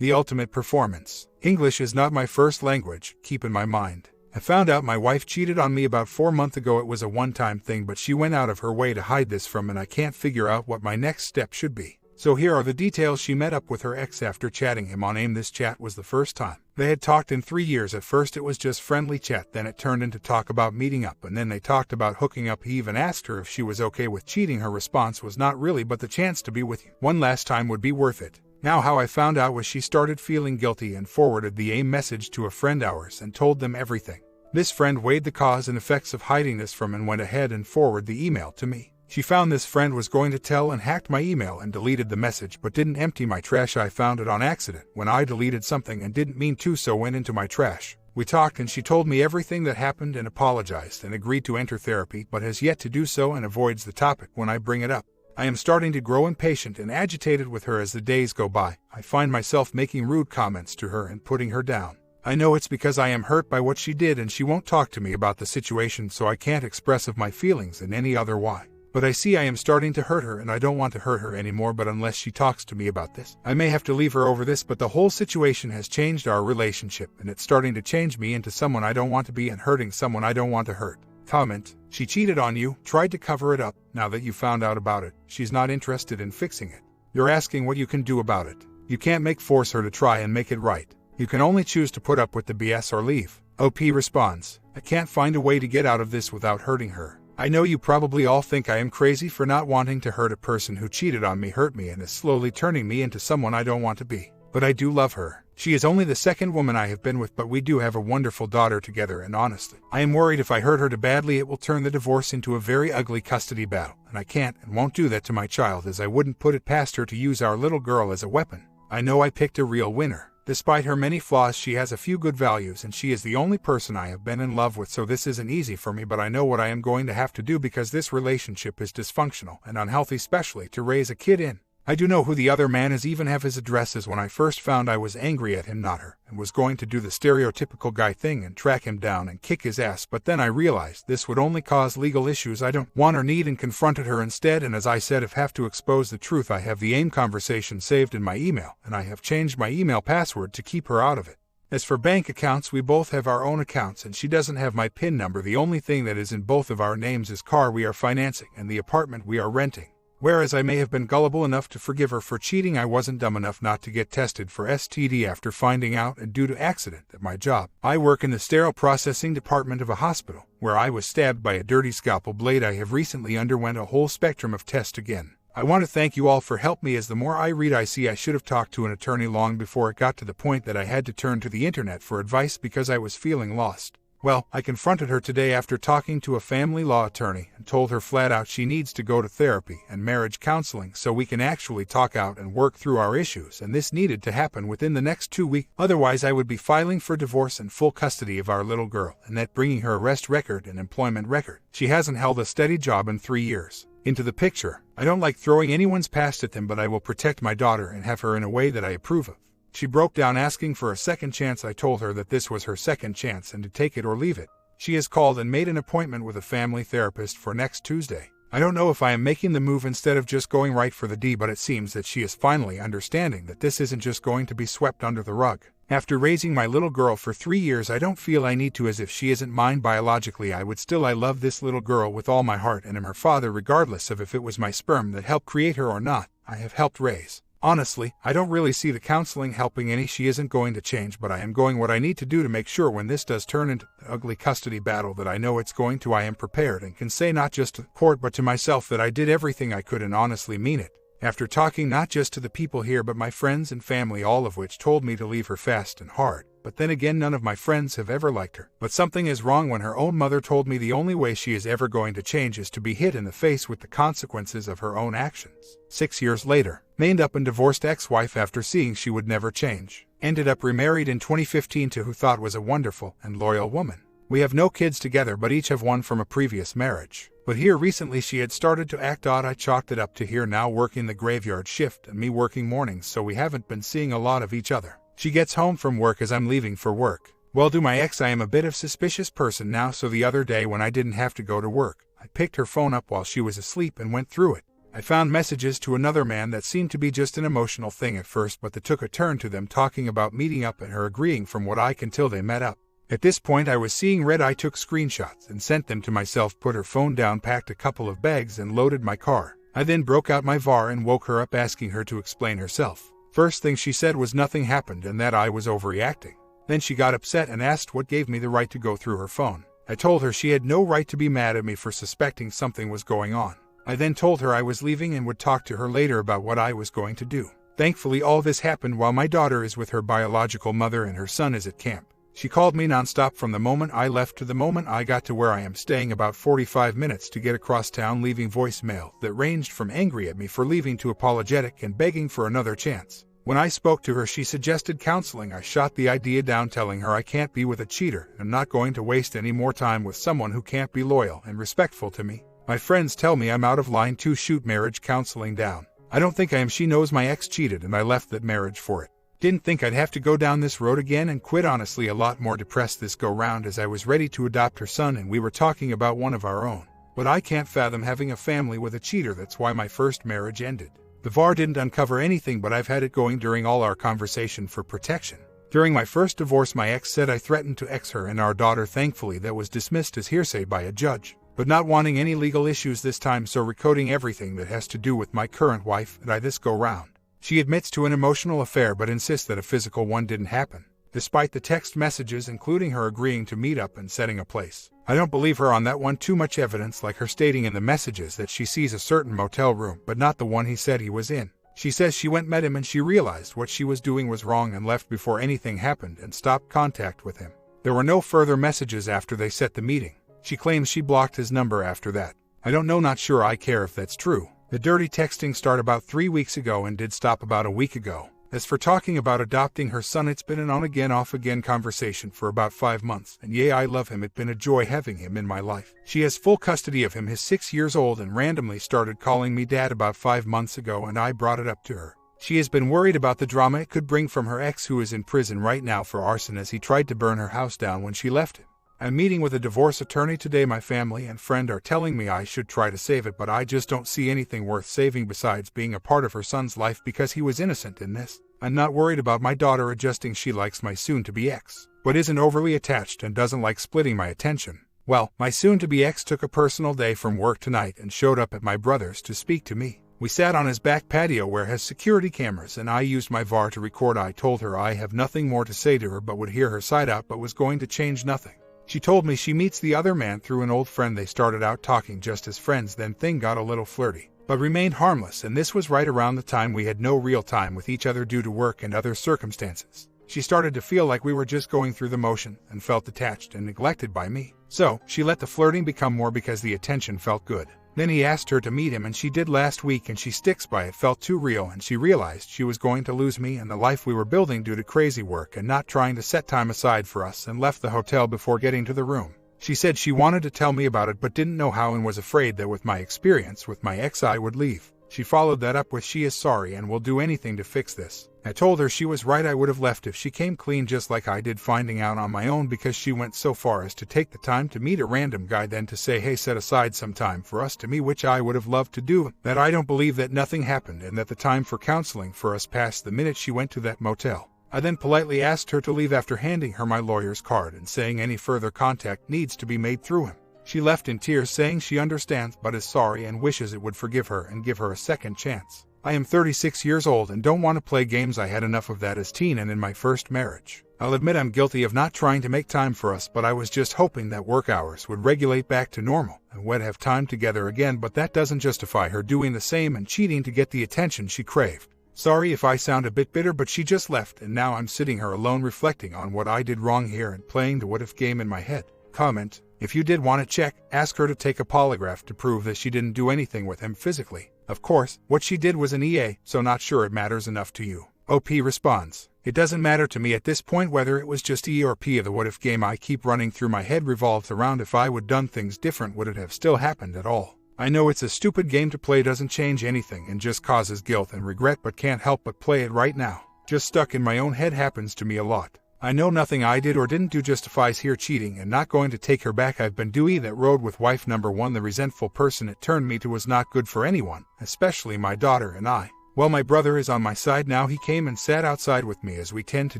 The ultimate performance. English is not my first language, keep in my mind. I found out my wife cheated on me about 4 months ago. It was a one-time thing, but she went out of her way to hide this from me, and I can't figure out what my next step should be. So here are the details. She met up with her ex after chatting him on AIM. This chat was the first time they had talked in 3 years. At first it was just friendly chat, then it turned into talk about meeting up, and then they talked about hooking up. He even asked her if she was okay with cheating. Her response was not really, but the chance to be with you one last time would be worth it. Now how I found out was she started feeling guilty and forwarded the AIM message to a friend ours and told them everything. This friend weighed the cause and effects of hiding this from and went ahead and forwarded the email to me. She found this friend was going to tell and hacked my email and deleted the message, but didn't empty my trash. I found it on accident when I deleted something and didn't mean to, so went into my trash. We talked and she told me everything that happened and apologized and agreed to enter therapy, but has yet to do so and avoids the topic when I bring it up. I am starting to grow impatient and agitated with her as the days go by. I find myself making rude comments to her and putting her down. I know it's because I am hurt by what she did and she won't talk to me about the situation, so I can't express of my feelings in any other way. But I see I am starting to hurt her and I don't want to hurt her anymore, but unless she talks to me about this, I may have to leave her over this. But the whole situation has changed our relationship and it's starting to change me into someone I don't want to be and hurting someone I don't want to hurt. Comment: she cheated on you, tried to cover it up. Now that you found out about it, she's not interested in fixing it. You're asking what you can do about it. You can't force her to try and make it right. You can only choose to put up with the BS or leave. OP responds: I can't find a way to get out of this without hurting her. I know you probably all think I am crazy for not wanting to hurt a person who cheated on me, hurt me, and is slowly turning me into someone I don't want to be. But I do love her. She is only the second woman I have been with, but we do have a wonderful daughter together, and honestly, I am worried if I hurt her too badly it will turn the divorce into a very ugly custody battle, and I can't and won't do that to my child, as I wouldn't put it past her to use our little girl as a weapon. I know I picked a real winner. Despite her many flaws, she has a few good values, and she is the only person I have been in love with, so this isn't easy for me, but I know what I am going to have to do because this relationship is dysfunctional and unhealthy, especially to raise a kid in. I do know who the other man is, even have his addresses. When I first found, I was angry at him, not her, and was going to do the stereotypical guy thing and track him down and kick his ass, but then I realized this would only cause legal issues I don't want or need and confronted her instead. And as I said, if have to expose the truth, I have the AIM conversation saved in my email, and I have changed my email password to keep her out of it. As for bank accounts, we both have our own accounts and she doesn't have my PIN number. The only thing that is in both of our names is car we are financing and the apartment we are renting. Whereas I may have been gullible enough to forgive her for cheating, I wasn't dumb enough not to get tested for STD after finding out, and due to accident at my job. I work in the sterile processing department of a hospital, where I was stabbed by a dirty scalpel blade. I have recently underwent a whole spectrum of tests again. I want to thank you all for help me, as the more I read I see I should have talked to an attorney long before it got to the point that I had to turn to the internet for advice because I was feeling lost. Well, I confronted her today after talking to a family law attorney and told her flat out she needs to go to therapy and marriage counseling so we can actually talk out and work through our issues, and this needed to happen within the next 2 weeks. Otherwise I would be filing for divorce and full custody of our little girl, and that bringing her arrest record and employment record. She hasn't held a steady job in 3 years. Into the picture. I don't like throwing anyone's past at them, but I will protect my daughter and have her in a way that I approve of. She broke down asking for a second chance. I told her that this was her second chance and to take it or leave it. She has called and made an appointment with a family therapist for next Tuesday. I don't know if I am making the move instead of just going right for the D, but it seems that she is finally understanding that this isn't just going to be swept under the rug. After raising my little girl for 3 years, I don't feel I need to, as if she isn't mine biologically. I love this little girl with all my heart and am her father, regardless of if it was my sperm that helped create her or not. I have helped raise. Honestly, I don't really see the counseling helping any. She isn't going to change, but I am going what I need to do to make sure when this does turn into an ugly custody battle that I know it's going to, I am prepared and can say not just to the court but to myself that I did everything I could and honestly mean it. After talking not just to the people here but my friends and family, all of which told me to leave her fast and hard. But then again, none of my friends have ever liked her. But something is wrong when her own mother told me the only way she is ever going to change is to be hit in the face with the consequences of her own actions. 6 years later, made up and divorced ex-wife after seeing she would never change. Ended up remarried in 2015 to who thought was a wonderful and loyal woman. We have no kids together but each have one from a previous marriage. But here recently she had started to act odd. I chalked it up to here now working the graveyard shift and me working mornings, so we haven't been seeing a lot of each other. She gets home from work as I'm leaving for work. Well, to my ex I am a bit of suspicious person now, so the other day when I didn't have to go to work, I picked her phone up while she was asleep and went through it. I found messages to another man that seemed to be just an emotional thing at first, but that took a turn to them talking about meeting up and her agreeing from what I can till they met up. At this point I was seeing red. I took screenshots and sent them to myself, put her phone down, packed a couple of bags and loaded my car. I then broke out my VAR and woke her up asking her to explain herself. First thing she said was nothing happened and that I was overreacting. Then she got upset and asked what gave me the right to go through her phone. I told her she had no right to be mad at me for suspecting something was going on. I then told her I was leaving and would talk to her later about what I was going to do. Thankfully all this happened while my daughter is with her biological mother and her son is at camp. She called me nonstop from the moment I left to the moment I got to where I am staying, about 45 minutes to get across town, leaving voicemail that ranged from angry at me for leaving to apologetic and begging for another chance. When I spoke to her, she suggested counseling. I shot the idea down, telling her I can't be with a cheater. I'm not going to waste any more time with someone who can't be loyal and respectful to me. My friends tell me I'm out of line to shoot marriage counseling down. I don't think I am. She knows my ex cheated and I left that marriage for it. Didn't think I'd have to go down this road again and quit. Honestly, a lot more depressed this go round as I was ready to adopt her son and we were talking about one of our own. But I can't fathom having a family with a cheater. That's why my first marriage ended. The VAR didn't uncover anything, but I've had it going during all our conversation for protection. During my first divorce, my ex said I threatened to ex her and our daughter. Thankfully, that was dismissed as hearsay by a judge. But not wanting any legal issues this time, so recoding everything that has to do with my current wife and I this go round. She admits to an emotional affair but insists that a physical one didn't happen, despite the text messages including her agreeing to meet up and setting a place. I don't believe her on that one. Too much evidence, like her stating in the messages that she sees a certain motel room but not the one he said he was in. She says she went met him and she realized what she was doing was wrong and left before anything happened and stopped contact with him. There were no further messages after they set the meeting. She claims she blocked his number after that. I don't know, not sure I care if that's true. The dirty texting started about 3 weeks ago and did stop about a week ago. As for talking about adopting her son, it's been an on again off again conversation for about 5 months, and yeah, I love him. It's been a joy having him in my life. She has full custody of him. He's 6 years old and randomly started calling me dad about 5 months ago, and I brought it up to her. She has been worried about the drama it could bring from her ex, who is in prison right now for arson as he tried to burn her house down when she left him. I'm meeting with a divorce attorney today. My family and friend are telling me I should try to save it, but I just don't see anything worth saving besides being a part of her son's life because he was innocent in this. I'm not worried about my daughter adjusting. She likes my soon-to-be ex, but isn't overly attached and doesn't like splitting my attention. Well, my soon-to-be ex took a personal day from work tonight and showed up at my brother's to speak to me. We sat on his back patio where has security cameras and I used my VAR to record. I told her I have nothing more to say to her but would hear her side out, but was going to change nothing. She told me she meets the other man through an old friend. They started out talking just as friends, then thing got a little flirty, but remained harmless, and this was right around the time we had no real time with each other due to work and other circumstances. She started to feel like we were just going through the motion and felt detached and neglected by me. So, she let the flirting become more because the attention felt good. Then he asked her to meet him and she did last week and she sticks by it. Felt too real and she realized she was going to lose me and the life we were building due to crazy work and not trying to set time aside for us, and left the hotel before getting to the room. She said she wanted to tell me about it but didn't know how and was afraid that with my experience with my ex I would leave. She followed that up with she is sorry and will do anything to fix this. I told her she was right. I would have left if she came clean just like I did, finding out on my own, because she went so far as to take the time to meet a random guy, then to say hey, set aside some time for us to meet, which I would have loved to do. That I don't believe that nothing happened and that the time for counseling for us passed the minute she went to that motel. I then politely asked her to leave after handing her my lawyer's card and saying any further contact needs to be made through him. She left in tears, saying she understands but is sorry and wishes it would forgive her and give her a second chance. I am 36 years old and don't want to play games. I had enough of that as teen and in my first marriage. I'll admit I'm guilty of not trying to make time for us, but I was just hoping that work hours would regulate back to normal and we'd have time together again, but that doesn't justify her doing the same and cheating to get the attention she craved. Sorry if I sound a bit bitter, but she just left and now I'm sitting here alone reflecting on what I did wrong here and playing the what if game in my head. Comment: if you did want to check, ask her to take a polygraph to prove that she didn't do anything with him physically. Of course, what she did was an EA, so not sure it matters enough to you. OP responds: it doesn't matter to me at this point whether it was just E or P. The what if game I keep running through my head revolves around if I would done things different, would it have still happened at all? I know it's a stupid game to play, doesn't change anything and just causes guilt and regret, but can't help but play it right now. Just stuck in my own head, happens to me a lot. I know nothing I did or didn't do justifies here cheating and not going to take her back. I've been doing that road with wife number one. The resentful person it turned me to was not good for anyone, especially my daughter and I. Well, my brother is on my side now. He came and sat outside with me as we tend to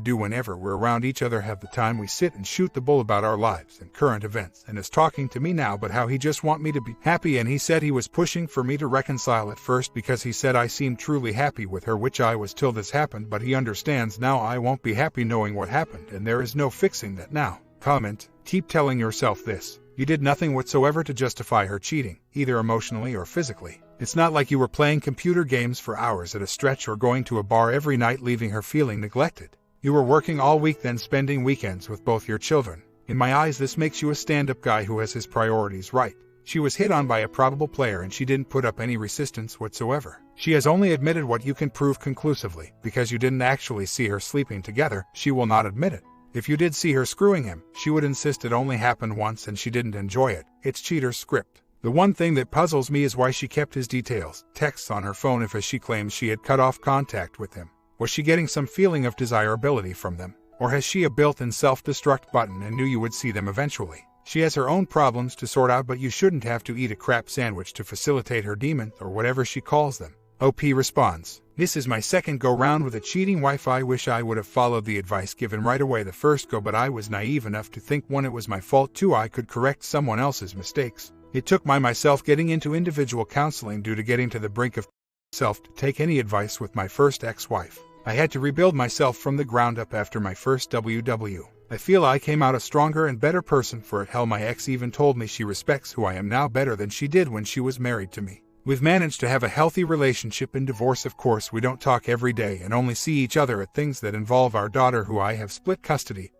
do whenever we're around each other, have the time we sit and shoot the bull about our lives and current events, and is talking to me now but how he just want me to be happy, and he said he was pushing for me to reconcile at first because he said I seemed truly happy with her, which I was till this happened, but he understands now I won't be happy knowing what happened, and there is no fixing that now. Comment: keep telling yourself this. You did nothing whatsoever to justify her cheating, either emotionally or physically. It's not like you were playing computer games for hours at a stretch or going to a bar every night leaving her feeling neglected. You were working all week, then spending weekends with both your children. In my eyes, this makes you a stand-up guy who has his priorities right. She was hit on by a probable player and she didn't put up any resistance whatsoever. She has only admitted what you can prove conclusively. Because you didn't actually see her sleeping together, she will not admit it. If you did see her screwing him, she would insist it only happened once and she didn't enjoy it. It's cheater's script. The one thing that puzzles me is why she kept his details, texts on her phone if, as she claims, she had cut off contact with him. Was she getting some feeling of desirability from them? Or has she a built-in self-destruct button and knew you would see them eventually? She has her own problems to sort out, but you shouldn't have to eat a crap sandwich to facilitate her demons, or whatever she calls them. OP responds: this is my second go-round with a cheating wife. I wish I would have followed the advice given right away the first go, but I was naive enough to think, one, it was my fault, two, I could correct someone else's mistakes. It took myself getting into individual counseling due to getting to the brink of self to take any advice with my first ex-wife. I had to rebuild myself from the ground up after my first WW. I feel I came out a stronger and better person for it. Hell, my ex even told me she respects who I am now better than she did when she was married to me. We've managed to have a healthy relationship in divorce. Of course, we don't talk every day and only see each other at things that involve our daughter, who I have split custody.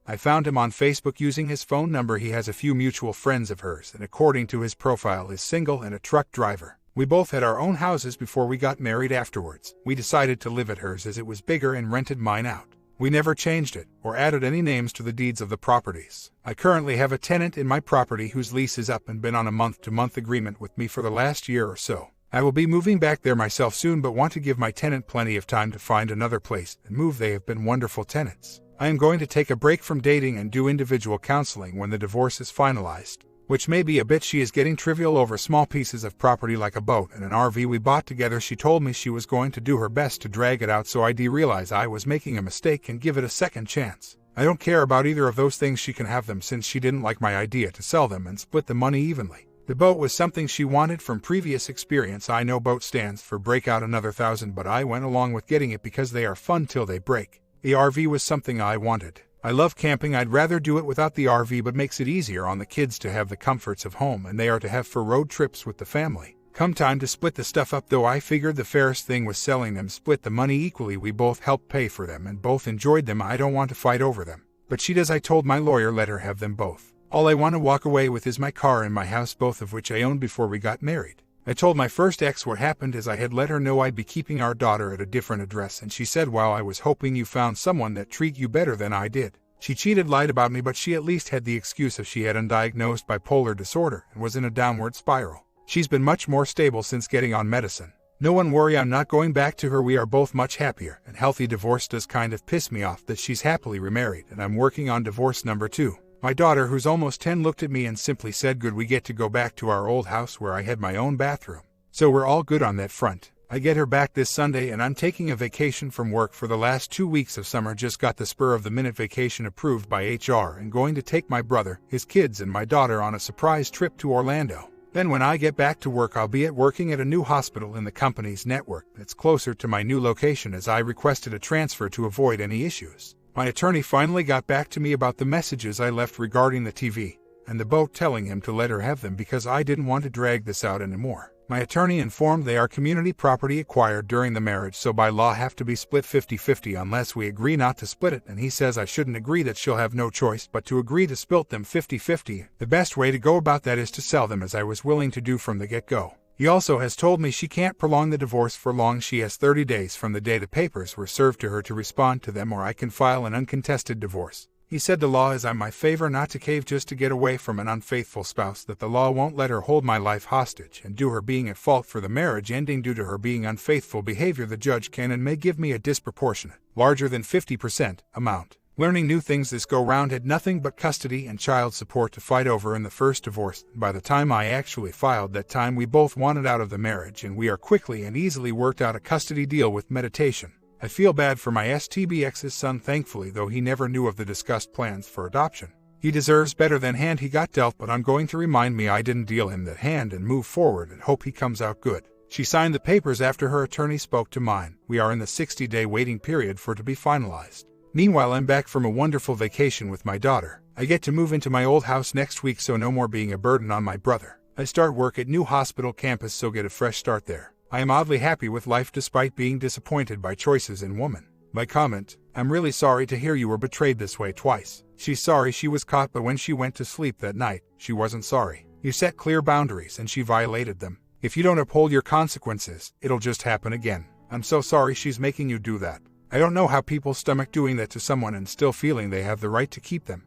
I found him on Facebook using his phone number. He has a few mutual friends of hers, and according to his profile is single and a truck driver. We both had our own houses before we got married. Afterwards, we decided to live at hers as it was bigger and rented mine out. We never changed it or added any names to the deeds of the properties. I currently have a tenant in my property whose lease is up and been on a month-to-month agreement with me for the last year or so. I will be moving back there myself soon, but want to give my tenant plenty of time to find another place and move. They have been wonderful tenants. I am going to take a break from dating and do individual counseling when the divorce is finalized, which may be a bit. She is getting trivial over small pieces of property like a boat and an RV we bought together. She told me she was going to do her best to drag it out, so I realize I was making a mistake and give it a second chance. I don't care about either of those things. She can have them, since she didn't like my idea to sell them and split the money evenly. The boat was something she wanted from previous experience. I know boat stands for break out another 1,000, but I went along with getting it because they are fun till they break. The RV was something I wanted. I love camping. I'd rather do it without the RV, but makes it easier on the kids to have the comforts of home, and they are to have for road trips with the family. Come time to split the stuff up, though, I figured the fairest thing was selling them, split the money equally. We both helped pay for them and both enjoyed them. I don't want to fight over them, but she does. I told my lawyer, let her have them both. All I want to walk away with is my car and my house, both of which I owned before we got married. I told my first ex what happened, as I had let her know I'd be keeping our daughter at a different address, and she said, "Well, I was hoping you found someone that treat you better than I did." She cheated, lied about me, but she at least had the excuse of she had undiagnosed bipolar disorder and was in a downward spiral. She's been much more stable since getting on medicine. No one worry, I'm not going back to her. We are both much happier and healthy. Divorce does kind of piss me off that she's happily remarried, and I'm working on divorce number 2. My daughter, who's almost 10, looked at me and simply said, "Good, we get to go back to our old house where I had my own bathroom." So we're all good on that front. I get her back this Sunday, and I'm taking a vacation from work for the last 2 weeks of summer. Just got the spur-of-the-minute vacation approved by HR and going to take my brother, his kids, and my daughter on a surprise trip to Orlando. Then when I get back to work, I'll be working at a new hospital in the company's network that's closer to my new location, as I requested a transfer to avoid any issues. My attorney finally got back to me about the messages I left regarding the TV and the boat, telling him to let her have them because I didn't want to drag this out anymore. My attorney informed they are community property acquired during the marriage, so by law have to be split 50-50 unless we agree not to split it, and he says I shouldn't agree, that she'll have no choice but to agree to split them 50-50. The best way to go about that is to sell them, as I was willing to do from the get-go. He also has told me she can't prolong the divorce for long. She has 30 days from the day the papers were served to her to respond to them, or I can file an uncontested divorce. He said the law is on my favor, not to cave just to get away from an unfaithful spouse, that the law won't let her hold my life hostage and do her being at fault for the marriage ending due to her being unfaithful behavior. The judge can and may give me a disproportionate, larger than 50% amount. Learning new things this go-round had nothing but custody and child support to fight over in the first divorce. By the time I actually filed that time, we both wanted out of the marriage, and we are quickly and easily worked out a custody deal with mediation. I feel bad for my STBX's son, thankfully, though he never knew of the discussed plans for adoption. He deserves better than hand he got dealt, but I'm going to remind me I didn't deal him that hand and move forward and hope he comes out good. She signed the papers after her attorney spoke to mine. We are in the 60-day waiting period for it to be finalized. Meanwhile, I'm back from a wonderful vacation with my daughter. I get to move into my old house next week, so no more being a burden on my brother. I start work at new hospital campus, so get a fresh start there. I am oddly happy with life despite being disappointed by choices in woman. My comment: I'm really sorry to hear you were betrayed this way twice. She's sorry she was caught, but when she went to sleep that night, she wasn't sorry. You set clear boundaries and she violated them. If you don't uphold your consequences, it'll just happen again. I'm so sorry she's making you do that. I don't know how people stomach doing that to someone and still feeling they have the right to keep them.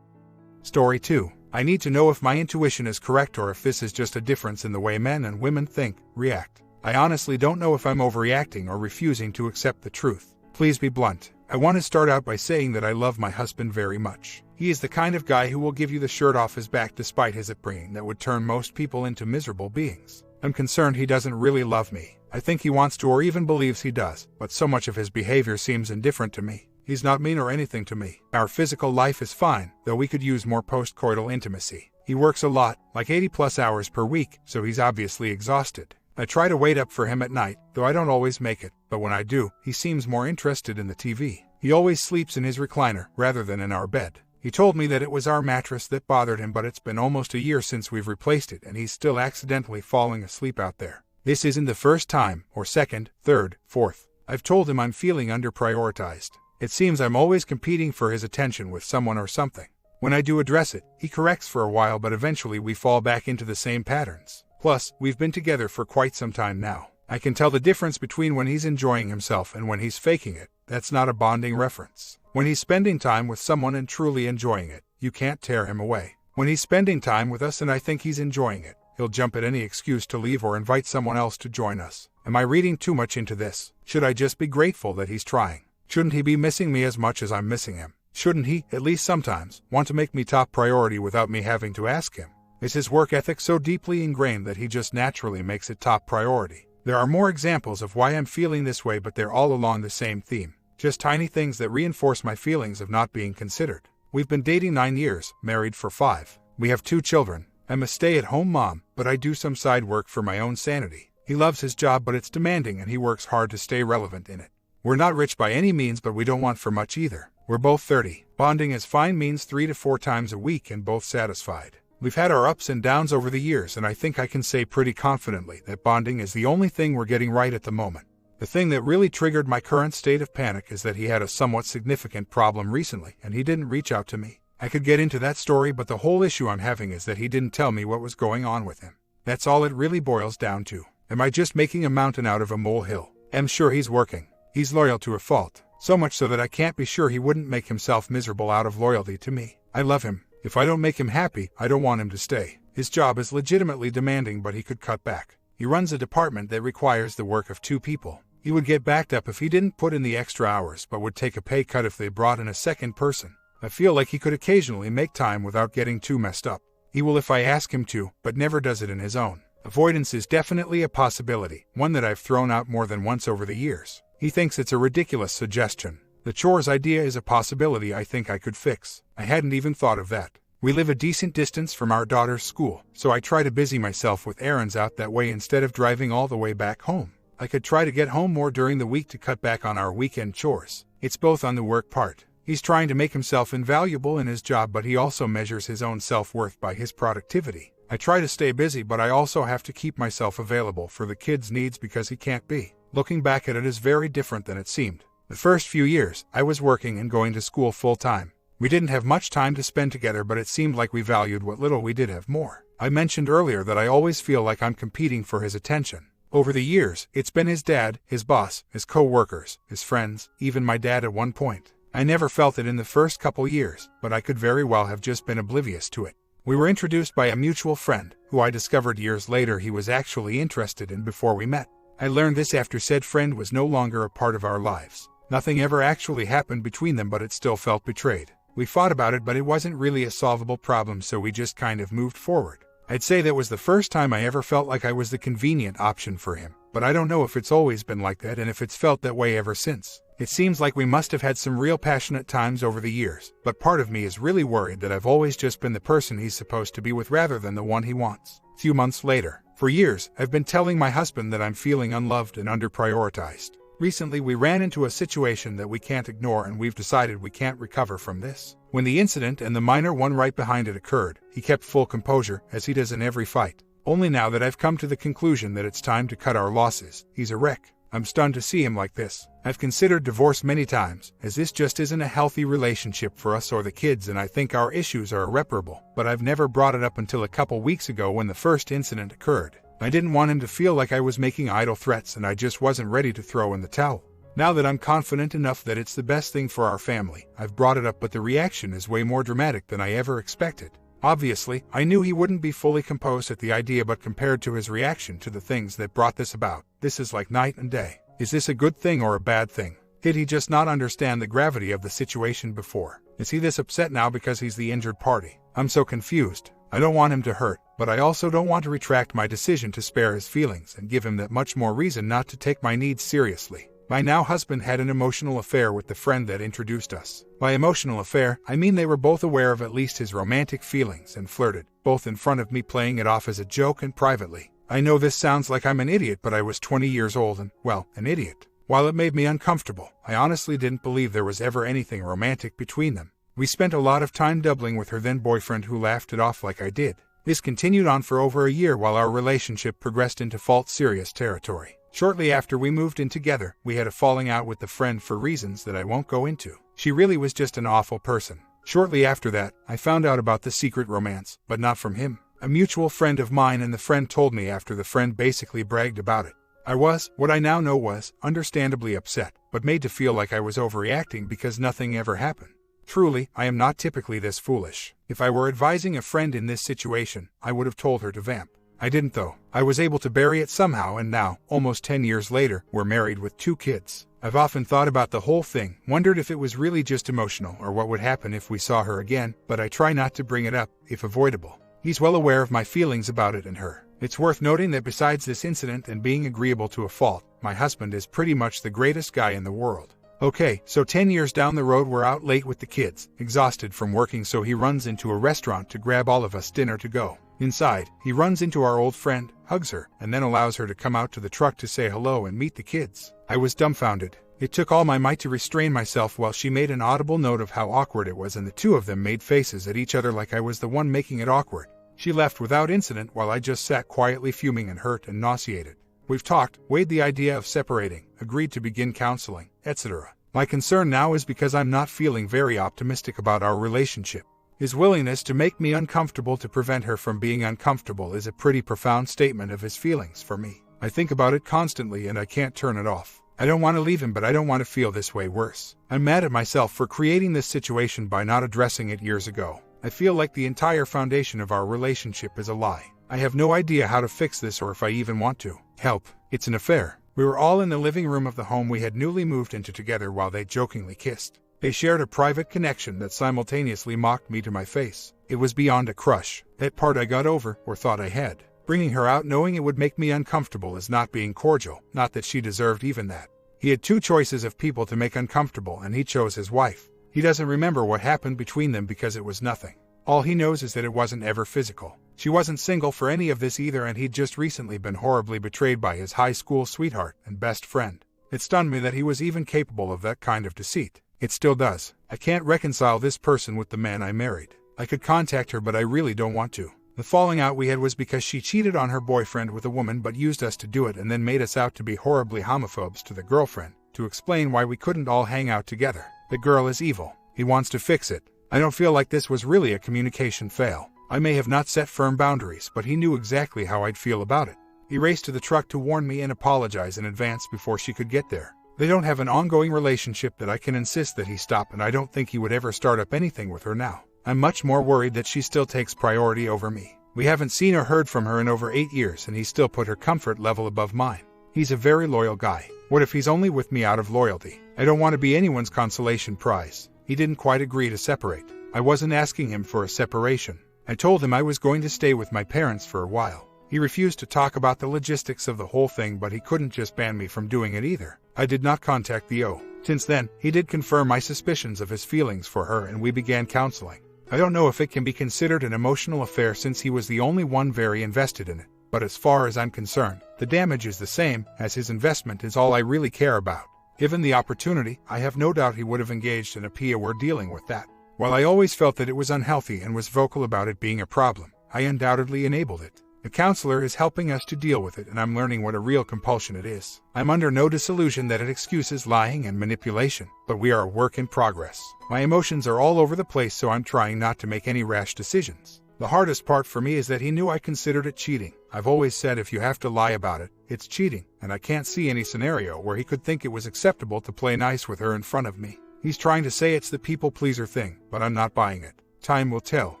Story 2. I need to know if my intuition is correct or if this is just a difference in the way men and women think, react. I honestly don't know if I'm overreacting or refusing to accept the truth. Please be blunt. I want to start out by saying that I love my husband very much. He is the kind of guy who will give you the shirt off his back despite his upbringing that would turn most people into miserable beings. I'm concerned he doesn't really love me. I think he wants to, or even believes he does, but so much of his behavior seems indifferent to me. He's not mean or anything to me. Our physical life is fine, though we could use more post-coital intimacy. He works a lot, like 80+ hours per week, so he's obviously exhausted. I try to wait up for him at night, though I don't always make it, but when I do, he seems more interested in the TV. He always sleeps in his recliner, rather than in our bed. He told me that it was our mattress that bothered him, but it's been almost a year since we've replaced it, and he's still accidentally falling asleep out there. This isn't the first time, or second, third, fourth. I've told him I'm feeling underprioritized. It seems I'm always competing for his attention with someone or something. When I do address it, he corrects for a while, but eventually we fall back into the same patterns. Plus, we've been together for quite some time now. I can tell the difference between when he's enjoying himself and when he's faking it. That's not a bonding reference. When he's spending time with someone and truly enjoying it, you can't tear him away. When he's spending time with us and I think he's enjoying it, he'll jump at any excuse to leave or invite someone else to join us. Am I reading too much into this? Should I just be grateful that he's trying? Shouldn't he be missing me as much as I'm missing him? Shouldn't he, at least sometimes, want to make me top priority without me having to ask him? Is his work ethic so deeply ingrained that he just naturally makes it top priority? There are more examples of why I'm feeling this way, but they're all along the same theme. Just tiny things that reinforce my feelings of not being considered. We've been dating 9 years, married for 5. We have 2 children. I'm a stay-at-home mom, but I do some side work for my own sanity. He loves his job, but it's demanding and he works hard to stay relevant in it. We're not rich by any means, but we don't want for much either. We're both 30. Bonding is fine, means 3 to 4 times a week and both satisfied. We've had our ups and downs over the years, and I think I can say pretty confidently that bonding is the only thing we're getting right at the moment. The thing that really triggered my current state of panic is that he had a somewhat significant problem recently, and he didn't reach out to me. I could get into that story, but the whole issue I'm having is that he didn't tell me what was going on with him. That's all it really boils down to. Am I just making a mountain out of a molehill? I'm sure he's working. He's loyal to a fault, so much so that I can't be sure he wouldn't make himself miserable out of loyalty to me. I love him. If I don't make him happy, I don't want him to stay. His job is legitimately demanding, but he could cut back. He runs a department that requires the work of 2 people. He would get backed up if he didn't put in the extra hours, but would take a pay cut if they brought in a second person. I feel like he could occasionally make time without getting too messed up. He will if I ask him to, but never does it in his own. Avoidance is definitely a possibility, one that I've thrown out more than once over the years. He thinks it's a ridiculous suggestion. The chores idea is a possibility I think I could fix. I hadn't even thought of that. We live a decent distance from our daughter's school, so I try to busy myself with errands out that way instead of driving all the way back home. I could try to get home more during the week to cut back on our weekend chores. It's both on the work part. He's trying to make himself invaluable in his job, but he also measures his own self-worth by his productivity. I try to stay busy, but I also have to keep myself available for the kids' needs because he can't be. Looking back at it is very different than it seemed. The first few years, I was working and going to school full-time. We didn't have much time to spend together, but it seemed like we valued what little we did have more. I mentioned earlier that I always feel like I'm competing for his attention. Over the years, it's been his dad, his boss, his co-workers, his friends, even my dad at one point. I never felt it in the first couple years, but I could very well have just been oblivious to it. We were introduced by a mutual friend, who I discovered years later he was actually interested in before we met. I learned this after said friend was no longer a part of our lives. Nothing ever actually happened between them, but it still felt betrayed. We fought about it, but it wasn't really a solvable problem, so we just kind of moved forward. I'd say that was the first time I ever felt like I was the convenient option for him, but I don't know if it's always been like that and if it's felt that way ever since. It seems like we must have had some real passionate times over the years, but part of me is really worried that I've always just been the person he's supposed to be with rather than the one he wants. A few months later, for years, I've been telling my husband that I'm feeling unloved and underprioritized. Recently, we ran into a situation that we can't ignore, and we've decided we can't recover from this. When the incident and the minor one right behind it occurred, he kept full composure, as he does in every fight. Only now that I've come to the conclusion that it's time to cut our losses, he's a wreck. I'm stunned to see him like this. I've considered divorce many times, as this just isn't a healthy relationship for us or the kids, and I think our issues are irreparable, but I've never brought it up until a couple weeks ago when the first incident occurred. I didn't want him to feel like I was making idle threats, and I just wasn't ready to throw in the towel. Now that I'm confident enough that it's the best thing for our family, I've brought it up, but the reaction is way more dramatic than I ever expected. Obviously, I knew he wouldn't be fully composed at the idea, but compared to his reaction to the things that brought this about, this is like night and day. Is this a good thing or a bad thing? Did he just not understand the gravity of the situation before? Is he this upset now because he's the injured party? I'm so confused. I don't want him to hurt, but I also don't want to retract my decision to spare his feelings and give him that much more reason not to take my needs seriously. My now husband had an emotional affair with the friend that introduced us. By emotional affair, I mean they were both aware of at least his romantic feelings and flirted, both in front of me, playing it off as a joke and privately. I know this sounds like I'm an idiot, but I was 20 years old and, well, an idiot. While it made me uncomfortable, I honestly didn't believe there was ever anything romantic between them. We spent a lot of time doubling with her then boyfriend, who laughed it off like I did. This continued on for over a year while our relationship progressed into serious territory. Shortly after we moved in together, we had a falling out with the friend for reasons that I won't go into. She really was just an awful person. Shortly after that, I found out about the secret romance, but not from him. A mutual friend of mine, and the friend told me after the friend basically bragged about it. I was, what I now know was, understandably upset, but made to feel like I was overreacting because nothing ever happened. Truly, I am not typically this foolish. If I were advising a friend in this situation, I would have told her to vamp. I didn't though. I was able to bury it somehow, and now, almost 10 years later, we're married with 2 kids. I've often thought about the whole thing, wondered if it was really just emotional or what would happen if we saw her again, but I try not to bring it up, if avoidable. He's well aware of my feelings about it and her. It's worth noting that besides this incident and being agreeable to a fault, my husband is pretty much the greatest guy in the world. Okay, so 10 years down the road, we're out late with the kids, exhausted from working, so he runs into a restaurant to grab all of us dinner to go. Inside, he runs into our old friend, hugs her, and then allows her to come out to the truck to say hello and meet the kids. I was dumbfounded. It took all my might to restrain myself while she made an audible note of how awkward it was, and the two of them made faces at each other like I was the one making it awkward. She left without incident while I just sat quietly fuming and hurt and nauseated. We've talked, weighed the idea of separating, agreed to begin counseling, etc. My concern now is because I'm not feeling very optimistic about our relationship. His willingness to make me uncomfortable to prevent her from being uncomfortable is a pretty profound statement of his feelings for me. I think about it constantly and I can't turn it off. I don't want to leave him, but I don't want to feel this way worse. I'm mad at myself for creating this situation by not addressing it years ago. I feel like the entire foundation of our relationship is a lie. I have no idea how to fix this or if I even want to. Help. It's an affair. We were all in the living room of the home we had newly moved into together while they jokingly kissed. They shared a private connection that simultaneously mocked me to my face. It was beyond a crush. That part I got over, or thought I had. Bringing her out knowing it would make me uncomfortable is not being cordial, not that she deserved even that. He had 2 choices of people to make uncomfortable, and he chose his wife. He doesn't remember what happened between them because it was nothing. All he knows is that it wasn't ever physical. She wasn't single for any of this either, and he'd just recently been horribly betrayed by his high school sweetheart and best friend. It stunned me that he was even capable of that kind of deceit. It still does. I can't reconcile this person with the man I married. I could contact her, but I really don't want to. The falling out we had was because she cheated on her boyfriend with a woman but used us to do it, and then made us out to be horribly homophobes to the girlfriend, to explain why we couldn't all hang out together. The girl is evil. He wants to fix it. I don't feel like this was really a communication fail. I may have not set firm boundaries, but he knew exactly how I'd feel about it. He raced to the truck to warn me and apologize in advance before she could get there. They don't have an ongoing relationship that I can insist that he stop, and I don't think he would ever start up anything with her now. I'm much more worried that she still takes priority over me. We haven't seen or heard from her in over 8 years, and he still put her comfort level above mine. He's a very loyal guy. What if he's only with me out of loyalty? I don't want to be anyone's consolation prize. He didn't quite agree to separate. I wasn't asking him for a separation. I told him I was going to stay with my parents for a while. He refused to talk about the logistics of the whole thing, but he couldn't just ban me from doing it either. I did not contact the O. Since then, he did confirm my suspicions of his feelings for her and we began counseling. I don't know if it can be considered an emotional affair since he was the only one very invested in it, but as far as I'm concerned, the damage is the same, as his investment is all I really care about. Given the opportunity, I have no doubt he would have engaged in a PA. We're dealing with that. While I always felt that it was unhealthy and was vocal about it being a problem, I undoubtedly enabled it. The counselor is helping us to deal with it, and I'm learning what a real compulsion it is. I'm under no disillusion that it excuses lying and manipulation, but we are a work in progress. My emotions are all over the place, so I'm trying not to make any rash decisions. The hardest part for me is that he knew I considered it cheating. I've always said if you have to lie about it, it's cheating, and I can't see any scenario where he could think it was acceptable to play nice with her in front of me. He's trying to say it's the people-pleaser thing, but I'm not buying it. Time will tell.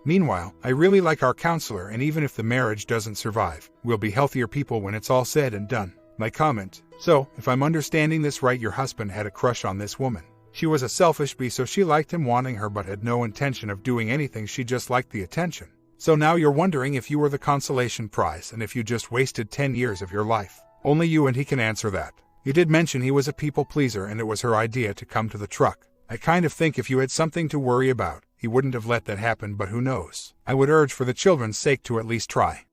Meanwhile, I really like our counselor, and even if the marriage doesn't survive, we'll be healthier people when it's all said and done. My comment: so, if I'm understanding this right, your husband had a crush on this woman. She was a selfish bee, so she liked him wanting her but had no intention of doing anything, she just liked the attention. So now you're wondering if you were the consolation prize and if you just wasted 10 years of your life. Only you and he can answer that. You did mention he was a people pleaser and it was her idea to come to the truck. I kind of think if you had something to worry about, he wouldn't have let that happen, but who knows? I would urge for the children's sake to at least try.